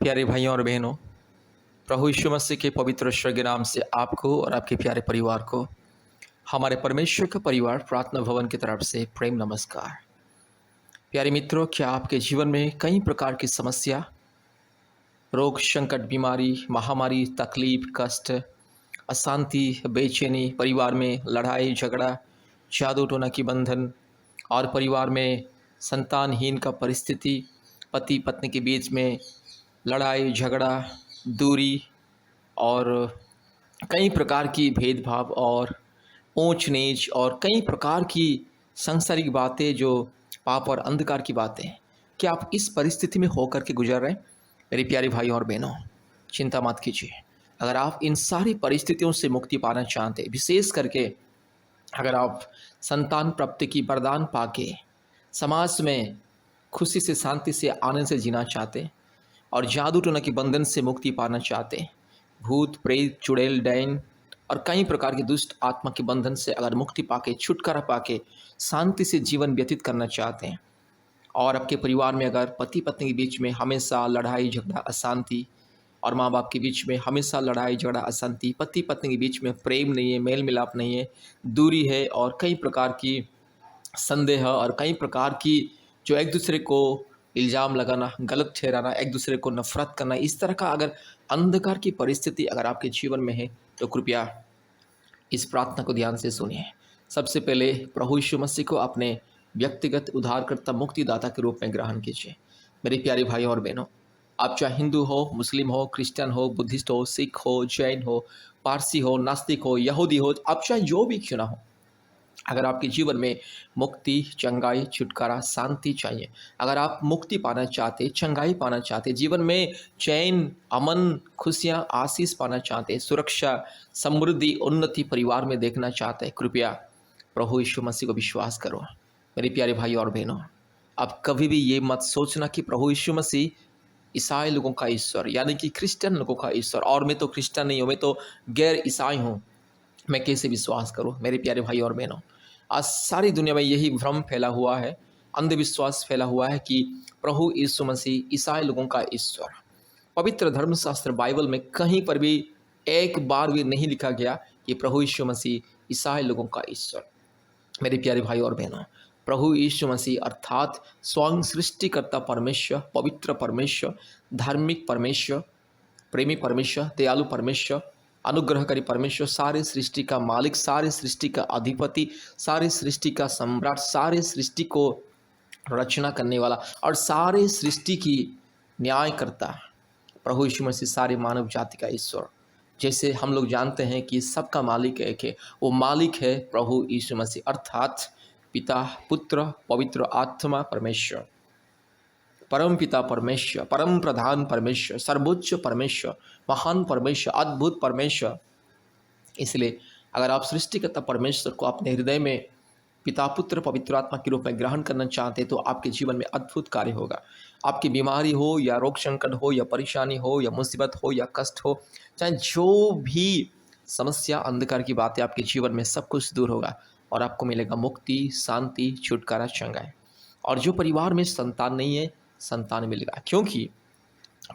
प्यारे भाइयों और बहनों, प्रभु यीशु मसीह के पवित्र स्वर्गीय नाम से आपको और आपके प्यारे परिवार को हमारे परमेश्वर का परिवार प्रार्थना भवन की तरफ से प्रेम नमस्कार। प्यारे मित्रों, क्या आपके जीवन में कई प्रकार की समस्या, रोग, संकट, बीमारी, महामारी, तकलीफ, कष्ट, अशांति, बेचैनी, परिवार में लड़ाई झगड़ा, जादू टोना की बंधन और परिवार में संतानहीन का परिस्थिति, पति पत्नी के बीच में लड़ाई झगड़ा, दूरी और कई प्रकार की भेदभाव और ऊंच नीच और कई प्रकार की सांसारिक बातें जो पाप और अंधकार की बातें हैं, क्या आप इस परिस्थिति में होकर के गुजर रहे हैं? मेरे प्यारे भाइयों और बहनों, चिंता मत कीजिए। अगर आप इन सारी परिस्थितियों से मुक्ति पाना चाहते हैं, विशेष करके अगर आप संतान प्राप्ति की वरदान पाके समाज में खुशी से, शांति से, आनंद से जीना चाहते हैं और जादू टोना के बंधन से मुक्ति पाना चाहते हैं, भूत प्रेत चुड़ैल डैन और कई प्रकार के दुष्ट आत्मा के बंधन से अगर मुक्ति पाके, छुटकारा पाके शांति से जीवन व्यतीत करना चाहते हैं और आपके परिवार में अगर पति पत्नी के बीच में हमेशा लड़ाई झगड़ा अशांति और माँ बाप के बीच में हमेशा लड़ाई झगड़ा अशांति, पति पत्नी के बीच में प्रेम नहीं है, मेल मिलाप नहीं है, दूरी है और कई प्रकार की संदेह और कई प्रकार की जो एक दूसरे को इल्ज़ाम लगाना, गलत ठहराना, एक दूसरे को नफरत करना, इस तरह का अगर अंधकार की परिस्थिति अगर आपके जीवन में है तो कृपया इस प्रार्थना को ध्यान से सुनिए। सबसे पहले प्रभु यीशु मसीह को अपने व्यक्तिगत उद्धारकर्ता मुक्तिदाता के रूप में ग्रहण कीजिए। मेरे प्यारे भाइयों और बहनों, आप चाहे हिंदू हो, मुस्लिम हो, क्रिश्चियन हो, बुद्धिस्ट हो, सिख हो, जैन हो, पारसी हो, नास्तिक हो, यहूदी हो, आप चाहे जो भी क्यों ना हो, अगर आपके जीवन में मुक्ति, चंगाई, छुटकारा, शांति चाहिए, अगर आप मुक्ति पाना चाहते, चंगाई पाना चाहते, जीवन में चैन, अमन, खुशियाँ, आशीष पाना चाहते, सुरक्षा, समृद्धि, उन्नति परिवार में देखना चाहते हैं, कृपया प्रभु यीशु मसीह को विश्वास करो। मेरे प्यारे भाई और बहनों, आप कभी भी ये मत सोचना कि प्रभु यीशु मसीह ईसाई लोगों का ईश्वर यानी कि क्रिश्चियन लोगों का ईश्वर और मैं तो क्रिश्चियन नहीं हूँ, मैं तो गैर ईसाई हूँ, मैं कैसे विश्वास करूं? मेरे प्यारे भाई और बहनों, आज सारी दुनिया में यही भ्रम फैला हुआ है, अंधविश्वास फैला हुआ है कि प्रभु यीशु मसीह ईसाई लोगों का ईश्वर। पवित्र धर्मशास्त्र बाइबल में कहीं पर भी एक बार भी नहीं लिखा गया कि प्रभु यीशु मसीह ईसाई लोगों का ईश्वर। मेरे प्यारे भाई और बहनों, प्रभु यीशु मसीह अर्थात स्वयं सृष्टिकर्ता परमेश्वर, पवित्र परमेश्वर, धार्मिक परमेश्वर, प्रेमी परमेश्वर, दयालु परमेश्वर, अनुग्रहकारी परमेश्वर, सारे सृष्टि का मालिक, सारे सृष्टि का अधिपति, सारे सृष्टि का सम्राट, सारे सृष्टि को रचना करने वाला और सारे सृष्टि की न्याय करता प्रभु यीशु मसीह सारे मानव जाति का ईश्वर। जैसे हम लोग जानते हैं कि सबका मालिक एक है, वो मालिक है प्रभु यीशु मसीह अर्थात पिता, पुत्र, पवित्र आत्मा परमेश्वर, परम पिता परमेश्वर, परम प्रधान परमेश्वर, सर्वोच्च परमेश्वर, महान परमेश्वर, अद्भुत परमेश्वर। इसलिए अगर आप सृष्टिकर्ता परमेश्वर को अपने हृदय में पिता, पुत्र, पवित्र आत्मा के रूप में ग्रहण करना चाहते हैं तो आपके जीवन में अद्भुत कार्य होगा। आपकी बीमारी हो या रोग संकट हो या परेशानी हो या मुसीबत हो या कष्ट हो, चाहे जो भी समस्या, अंधकार की बातें आपके जीवन में, सब कुछ दूर होगा और आपको मिलेगा मुक्ति, शांति, छुटकारा, चंगाई। और जो परिवार में संतान नहीं है, संतान मिलेगा, क्योंकि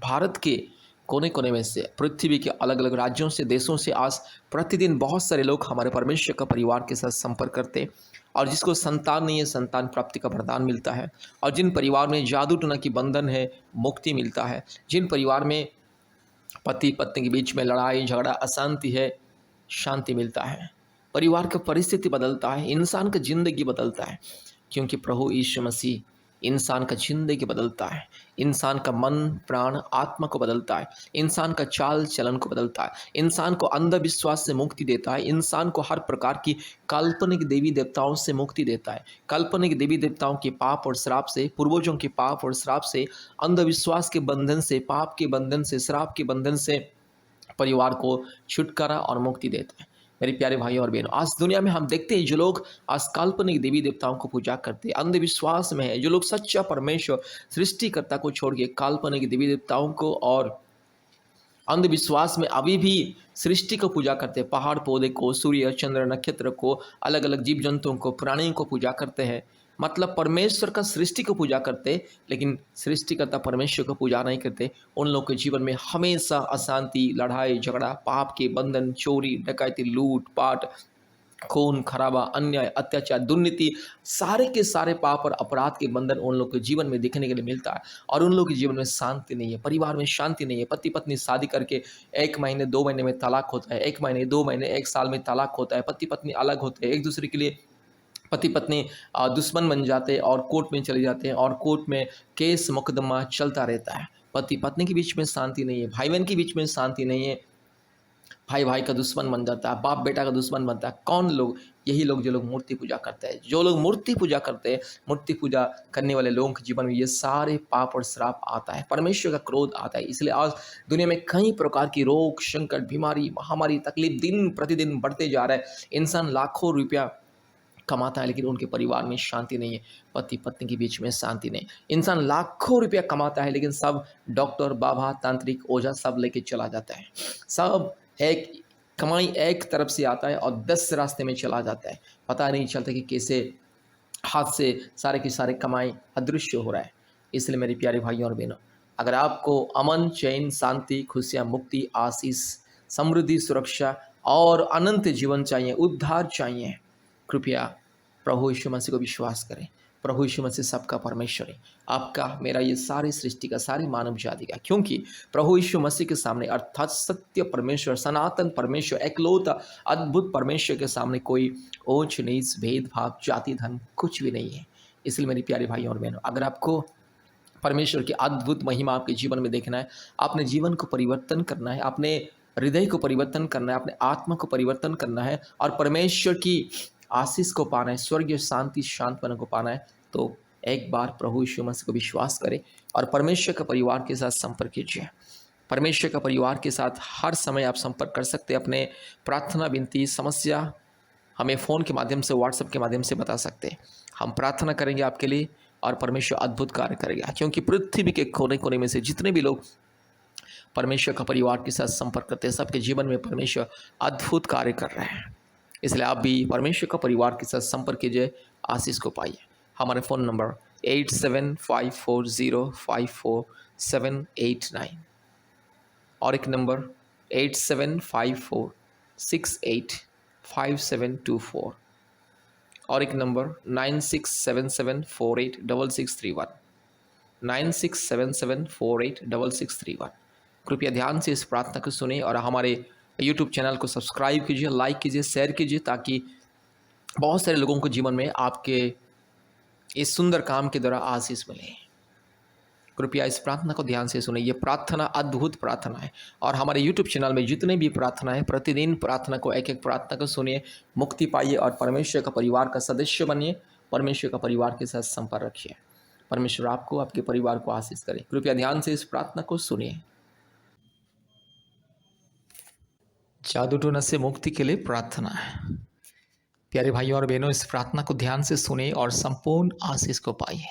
भारत के कोने कोने में से, पृथ्वी के अलग अलग राज्यों से, देशों से आज प्रतिदिन बहुत सारे लोग हमारे परमेश्वर का परिवार के साथ संपर्क करते हैं और जिसको संतान नहीं है, संतान प्राप्ति का वरदान मिलता है। और जिन परिवार में जादू टोना की बंधन है, मुक्ति मिलता है। जिन परिवार में पति पत्नी के बीच में लड़ाई झगड़ा अशांति है, शांति मिलता है। परिवार का परिस्थिति बदलता है, इंसान का जिंदगी बदलता है, क्योंकि प्रभु यीशु मसीह इंसान का जिंदगी बदलता है, इंसान का मन, प्राण, आत्मा को बदलता है, इंसान का चाल चलन को बदलता है, इंसान को अंधविश्वास से मुक्ति देता है, इंसान को हर प्रकार की काल्पनिक देवी देवताओं से मुक्ति देता है, काल्पनिक देवी देवताओं के पाप और श्राप से, पूर्वजों के पाप और श्राप से, अंधविश्वास के बंधन से, पाप के बंधन से, श्राप के बंधन से परिवार को छुटकारा और मुक्ति देता है। मेरे प्यारे भाइयों और बहनों, आज दुनिया में हम देखते हैं जो लोग आज काल्पनिक देवी देवताओं को पूजा करते हैं, अंधविश्वास में है, जो लोग सच्चा परमेश्वर सृष्टिकर्ता को छोड़ के काल्पनिक देवी देवताओं को और अंधविश्वास में अभी भी सृष्टि को पूजा करते हैं, पहाड़ पौधे को, सूर्य चंद्र नक्षत्र को, अलग अलग जीव जंतुओं को, प्राणियों को पूजा करते हैं, मतलब परमेश्वर का सृष्टि को पूजा करते, लेकिन सृष्टिकर्ता परमेश्वर को पूजा नहीं करते। उन लोगों के जीवन में हमेशा अशांति, लड़ाई झगड़ा, पाप के बंधन, चोरी डकैती, लूट पाट, खून खराबा, अन्याय, अत्याचार, दुर्नीति, सारे के सारे पाप और अपराध के बंधन उन लोगों के जीवन में देखने के लिए मिलता है। और उन लोगों के जीवन में शांति नहीं है, परिवार में शांति नहीं है। पति पत्नी शादी करके 1 महीने 2 महीने में तलाक होता है, 1 महीने 2 महीने 1 साल में तलाक होता है। पति पत्नी अलग होते हैं, एक दूसरे के लिए पति पत्नी दुश्मन बन जाते हैं और कोर्ट में चले जाते हैं और कोर्ट में केस मुकदमा चलता रहता है। पति पत्नी के बीच में शांति नहीं है, भाई बहन के बीच में शांति नहीं है, भाई भाई का दुश्मन बन जाता है, बाप बेटा का दुश्मन बनता है। कौन लोग? यही लोग जो लोग मूर्ति पूजा करते हैं। जो लोग मूर्ति पूजा करते हैं, मूर्ति पूजा करने वाले लोगों के जीवन में ये सारे पाप और श्राप आता है, परमेश्वर का क्रोध आता है। इसलिए आज दुनिया में कई प्रकार की रोग, संकट, बीमारी, महामारी, तकलीफ दिन प्रतिदिन बढ़ते जा रहा है। इंसान लाखों रुपया कमाता है लेकिन उनके परिवार में शांति नहीं है, पति पत्नी के बीच में शांति नहीं। इंसान लाखों रुपया कमाता है लेकिन सब डॉक्टर, बाबा, तांत्रिक, ओझा सब लेके चला जाता है। सब एक कमाई एक तरफ से आता है और 10 रास्ते में चला जाता है। पता नहीं चलता कि कैसे हाथ से सारे के सारे कमाई अदृश्य हो रहा है। इसलिए मेरे प्यारे भाइयों और बहनों, अगर आपको अमन, चैन, शांति, खुशियाँ, मुक्ति, आशीष, समृद्धि, सुरक्षा और अनंत जीवन चाहिए, उद्धार चाहिए, कृपया प्रभु यीशु मसीह को विश्वास करें। प्रभु यीशु मसीह सबका परमेश्वर है, आपका, मेरा, ये सारी सृष्टि का, सारी मानव जाति का। क्योंकि प्रभु यीशु मसीह के सामने अर्थात सत्य परमेश्वर, सनातन परमेश्वर, एकलौता अद्भुत परमेश्वर के सामने कोई ऊंच नीच, भेदभाव, जाति धर्म कुछ भी नहीं है। इसलिए मेरी प्यारे भाइयों और बहनों, अगर आपको परमेश्वर की अद्भुत महिमा आपके जीवन में देखना है, अपने जीवन को परिवर्तन करना है, अपने हृदय को परिवर्तन करना है, अपने आत्मा को परिवर्तन करना है और परमेश्वर की आशीष को पाना है, स्वर्गीय शांति, शांतपन को पाना है, तो एक बार प्रभु यीशु मसीह को विश्वास करें और परमेश्वर के परिवार के साथ संपर्क कीजिए। परमेश्वर का परिवार के साथ हर समय आप संपर्क कर सकते हैं। अपने प्रार्थना, विनती, समस्या हमें फ़ोन के माध्यम से, व्हाट्सएप के माध्यम से बता सकते हैं। हम प्रार्थना करेंगे आपके लिए और परमेश्वर अद्भुत कार्य करेगा। क्योंकि पृथ्वी के कोने कोने में से जितने भी लोग परमेश्वर का परिवार के साथ संपर्क करते हैं, सबके जीवन में परमेश्वर अद्भुत कार्य कर रहे हैं। इसलिए आप भी परमेश्वर का परिवार के साथ संपर्क कीजिए, आशीष को पाइए। हमारे फ़ोन नंबर 8754054789 और एक नंबर 8754685724 और एक नंबर 9677486631 9677486631। कृपया ध्यान से इस प्रार्थना को सुने और हमारे YouTube चैनल को सब्सक्राइब कीजिए, लाइक कीजिए, शेयर कीजिए, ताकि बहुत सारे लोगों को जीवन में आपके इस सुंदर काम के द्वारा आशीष मिले। कृपया इस प्रार्थना को ध्यान से सुने। ये प्रार्थना अद्भुत प्रार्थना है और हमारे YouTube चैनल में जितने भी प्रार्थना है, प्रतिदिन प्रार्थना को, एक एक प्रार्थना को सुनिए, मुक्ति पाइए और परमेश्वर का परिवार का सदस्य बनिए। परमेश्वर का परिवार के साथ संपर्क रखिए। परमेश्वर आपको, आपके परिवार को आशीष करे। कृपया ध्यान से इस प्रार्थना को सुनिए। जादू टोना से मुक्ति के लिए प्रार्थना है। प्यारे भाइयों और बहनों, इस प्रार्थना को ध्यान से सुने और संपूर्ण आशीष को पाइए।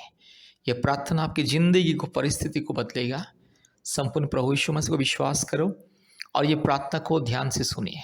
यह प्रार्थना आपकी जिंदगी को, परिस्थिति को बदलेगा। संपूर्ण प्रभु यीशु मसीह को विश्वास करो और ये प्रार्थना को ध्यान से सुनिए।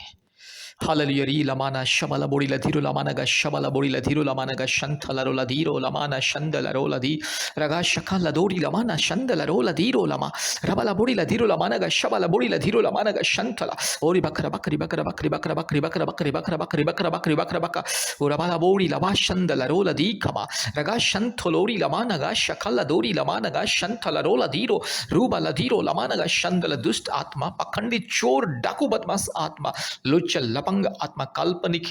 हालेलुया री लमाना शबला बोड़ी लधीरो लमाना गा शबला बोड़ी लधीरो लमाना गा शंथला रो लधीरो लमाना शंदला रो लधी रगा शका लदोड़ी लमाना शंदला रो लधीरो लमा रबला बोड़ी लधीरो लमाना गा शबला बोड़ी लधीरो लमाना गा शंथला ओरी बकरा बकरी बकरा बकरी बकरा बकरी बकरा बकरी बकरा बकरी बकरा बकरी बकरा बका ओ रबला बोड़ी लमा शंदला रो लधी खमा रगा शंथलोरी लमाना गा शकला दोरी लमाना गा शंथला रो लधीरो रूबा लधीरो लमाना गा शंदला दुष्ट आत्मा, पखंडी, चोर, डाकू, बदमाश आत्मा, लुच्चल, लपंग आत्मा, काल्पनिक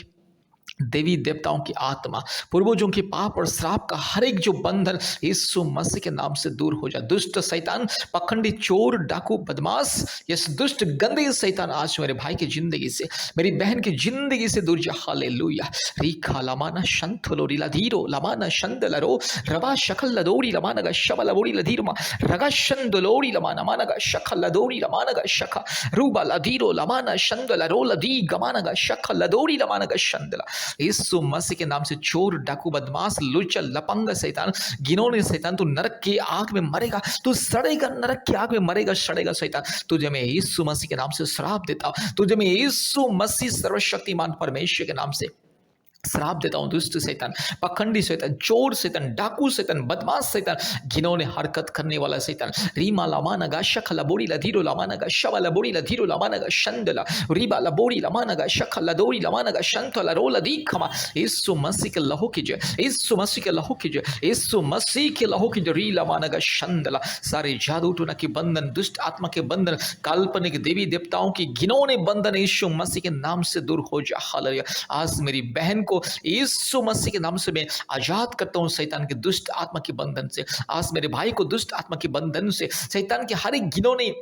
देवी देवताओं की आत्मा, पूर्वजों के पाप और श्राप का हर एक जो बंधन यीशु मसीह के नाम से दूर हो जाए। दुष्ट शैतान, पखंडी, चोर, डाकू, बदमाश, ये दुष्ट गंदे शैतान आज मेरे भाई की जिंदगी से, मेरी बहन की जिंदगी से दूर जा। हालेलुया। रीखा लमाना शंथलो रीलाधीरो लमाना शंदलरो रबा शकल लदोरी लमाना गा शबला बोरी लधीरमा रगा शंदलोरी लमाना माना गा शकल लदोरी लमाना गा शखा रूबा लधीरो लमाना शंदलरो लधी गमाना गा शकल लदोरी लमाना गा शंदला। यीशु मसीह के नाम से चोर, डाकू, बदमाश, लुच्चल, लपंग शैतान, घिनौने शैतान, तू नरक की आग में मरेगा, तू सड़ेगा, नरक की आग में मरेगा, सड़ेगा शैतान। तुझे मैं यीशु मसीह के नाम से श्राप देता हूं। तुझे मैं यीशु मसीह सर्वशक्तिमान परमेश्वर के नाम से श्राप देता हूँ दुष्ट शैतान, पखंडी शैतान, चोर शैतान, डाकू शैतान, बदमाश शैतान, घिनौने हरकत करने वाला शैतान, रीमा लामानगा शखला बोड़ी लधीरो लामानगा शवला बोड़ी लधीरो लामानगा शंदला रीबा लबोड़ी लामानगा शखला दोड़ी लामानगा शंतला रोला दीखमा। यीशु मसीह के लहू की जय, यीशु मसीह के लहू की जय, यीशु मसीह के लहू की जय। री लामानगा शंदला सारे जादू टोना के बंधन, दुष्ट आत्मा के बंधन, काल्पनिक देवी देवताओं की घिनौने बंधन यीशु मसीह के नाम से दूर हो जा। हालेलुया। आज मेरी बहन को यीशु मसीह के नाम से मैं आजाद करता हूं शैतान के दुष्ट आत्मा के बंधन से। आज मेरे भाई को दुष्ट आत्मा के बंधन से, शैतान के हर एक घिनौने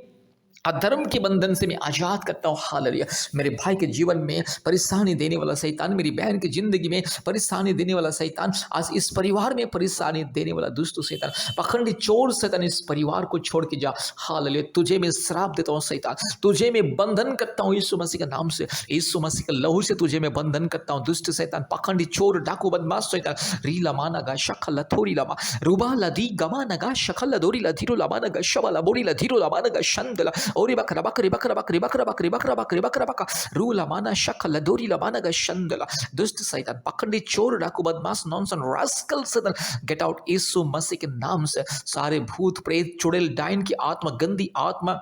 अधर्म के बंधन से मैं आजाद करता हूँ। हालेलुया। मेरे भाई के जीवन में परेशानी देने वाला शैतान, मेरी बहन की जिंदगी में परेशानी देने वाला शैतान, आज इस परिवार में परेशानी देने वाला दुष्ट शैतान, पखंडी चोर शैतान, इस परिवार को छोड़ के जा। हालेलुया। तुझे मैं श्राप देता हूँ शैतान, तुझे मैं बंधन करता हूँ यीशु मसीह के नाम से, यीशु मसीह के लहू से तुझे मैं बंधन करता हूँ। दुष्ट शैतान, पखंडी चोर, डाकू, बदमाश शैतान, री लमा नगा शखल थोड़ी लमा रूबा लदी गमा नगा शखल दोरी लधीरो लमा नगा शबला बोरी लधीरो लमा नगा शंदला ओरी बकरा बकरी बकरा बकरी बकरा बकरी बकरा बकरी बकरा बका रू लमाना शखल दोरी लमाना गा शंदला। दुष्ट शैतान, पखंडी चोर, डाकू, बदमाश, नॉनसेंस, रास्कल शैतान, गेट आउट यीशु मसीह के नाम से। सारे भूत प्रेत, चुड़ैल, डायन की आत्मा, गंदी आत्मा,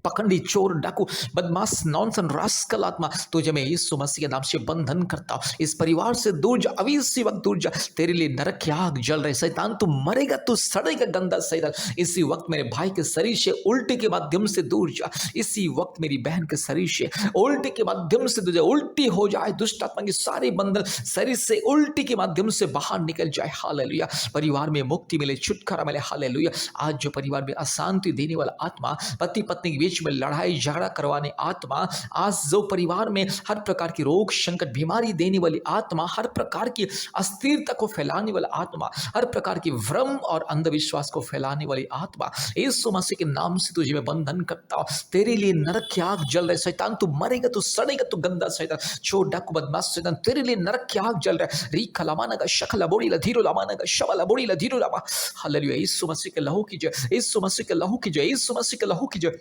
पखंडी चोर, डाकू, बदमाश, नॉनसेंस, रास्कल आत्मा, तुझे मैं यीशु मसीह के नाम से बंधन करता हूं। इस परिवार से दूर जा, अभी इसी वक्त दूर जा। तेरे लिए नरक की आग जल रही शैतान, तू मरेगा, तू सड़ेगा गंदा शैतान। इसी वक्त मेरे भाई के शरीर से उल्टी के माध्यम से दूर जा। इसी वक्त मेरी बहन के शरीर से उल्टी के माध्यम से तुझे उल्टी हो जाए। दुष्ट आत्मा की सारी बंधन शरीर से उल्टी के माध्यम से बाहर निकल जाए। हालेलुया। परिवार में मुक्ति मिले, छुटकारा मिले। हालेलुया। आज जो परिवार में अशांति देने वाला आत्मा, पति पत्नी के बीच में लड़ाई झगड़ा करवाने आत्मा, आज जो परिवार में हर प्रकार की रोग संकट बीमारी देने वाली आत्मा, हर प्रकार की अस्थिरता को फैलाने वाला आत्मा, हर प्रकार की भ्रम और अंधविश्वास को फैलाने वाली आत्मा, यीशु मसीह के नाम से तुझे मैं बंधन करता हूं। तेरे लिए नरक की आग जल रहा है शैतान, तू मरेगा, तू सड़ेगा, तू गंदा शैतान, चोर, डाकू, बदमाश शैतान, तेरे लिए नरक की आग जल रहा है। री खलामाना का शखला बोड़ी लधीरो लामाना का शवला बोड़ी लधीरो लामा। हालेलुया। यीशु मसीह के लहू की जय, यीशु मसीह के लहू की जय, यीशु मसीह के लहू की जय,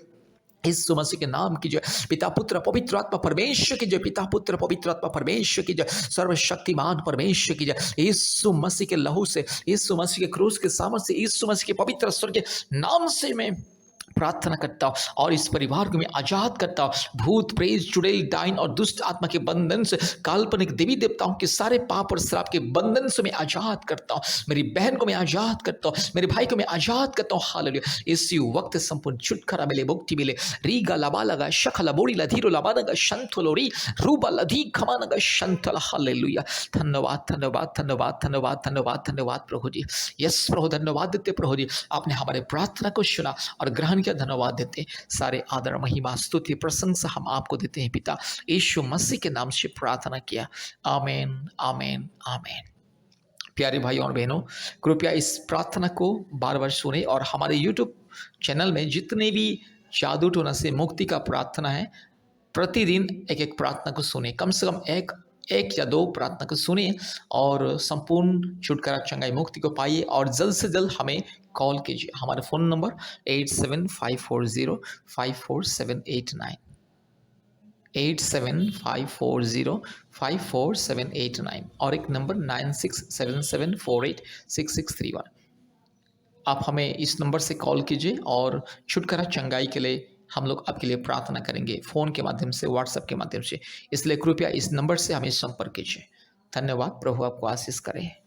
यीशु मसीह के नाम की जय। पिता पुत्र पवित्र आत्मा परमेश्वर की जय, पिता पुत्र पवित्र आत्मा परमेश्वर की जय, सर्वशक्तिमान परमेश्वर की जय। यीशु मसीह के लहू से, यीशु मसीह के क्रूस के सामर्थ्य से, यीशु मसीह के पवित्र स्वर्ग के नाम से मैं प्रार्थना करता हूँ और इस परिवार को मैं आजाद करता हूँ भूत प्रेत चुड़ैल डाइन और दुष्ट आत्मा के बंधन से, काल्पनिक देवी देवताओं के सारे पाप और श्राप के बंधन से मैं आजाद करता हूँ। मेरी बहन को मैं आजाद करता हूँ, मेरे भाई को मैं आजाद करता हूँ। हालेलुया। इसी वक्त संपूर्ण छुटकारा मिले, मुक्ति मिले। रीगा लबा लगा शखला बोड़ी लधीरो लबा लगा शंथलो री रूबा लधी खमा लगा शंथला। हालेलुया। धन्यवाद धन्यवाद धन्यवाद धन्यवाद धन्यवाद धन्यवाद प्रभु जी। यस प्रभु, धन्यवाद देते प्रभु जी, आपने हमारे प्रार्थना को सुना और ग्रहण किया। धन्यवाद देते हैं। सारे आदर महिमा स्तुति प्रशंसा हम आपको देते हैं पिता, यीशु मसीह के नाम से प्रार्थना किया। आमीन आमीन आमीन। प्यारे भाई और बहनों, कृपया इस प्रार्थना को बार बार सुने और हमारे यूट्यूब चैनल में जितने भी जादू टोना से मुक्ति का प्रार्थना है, प्रतिदिन एक एक प्रार्थना को सुने, कम से कम एक या दो प्रार्थना को सुनिए और संपूर्ण छुटकारा चंगाई मुक्ति को पाइए। और जल्द से जल्द हमें कॉल कीजिए। हमारा फ़ोन नंबर 8754054789, 8754054789 और एक नंबर 9677486631। आप हमें इस नंबर से कॉल कीजिए और छुटकारा चंगाई के लिए हम लोग आपके लिए प्रार्थना करेंगे, फ़ोन के माध्यम से, व्हाट्सएप के माध्यम से। इसलिए कृपया इस नंबर से हमें संपर्क कीजिए। धन्यवाद। प्रभु आपको आशीष करे।